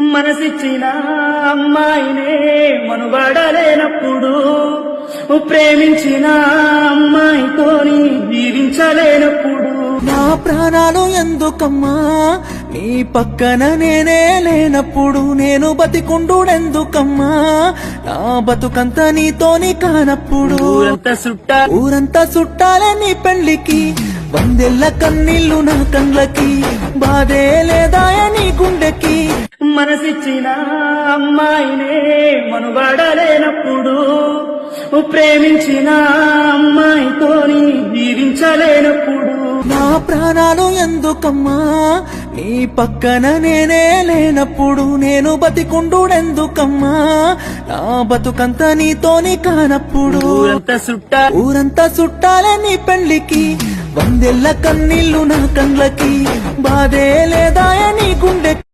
మనసిచ్చిన అమ్మాయినే మనుగడలేనప్పుడు ప్రేమించిన అమ్మాయితోని జీవించలేనప్పుడు నా ప్రాణాలు ఎందుకమ్మా నీ పక్కన నేనే లేనప్పుడు నేను బతికుండుడెందుకమ్మా నా బతుకంత నీతోని కానప్పుడు ఊరంతా చుట్టాలే నీ పెళ్లికి వందెల్ల కన్నీళ్లు నా కండ్లకి బాధే లేదాయ నీ గుండెకి మనసిచ్చిన అమ్మాయినే మనుగడలేనప్పుడు ప్రేమించిన అమ్మాయితోని జీవించలేనప్పుడు నా ప్రాణాలు ఎందుకమ్మా నీ పక్కన నేనే లేనప్పుడు నేను బతికుండుడెందుకమ్మా నా బతుకంత నీతోని కానప్పుడు ఊరంతా చుట్టాలే నీ పెళ్లికి వందెల్ల కన్నీళ్లు నా కండ్లకి బాధే లేదాయ నీ గుండెకి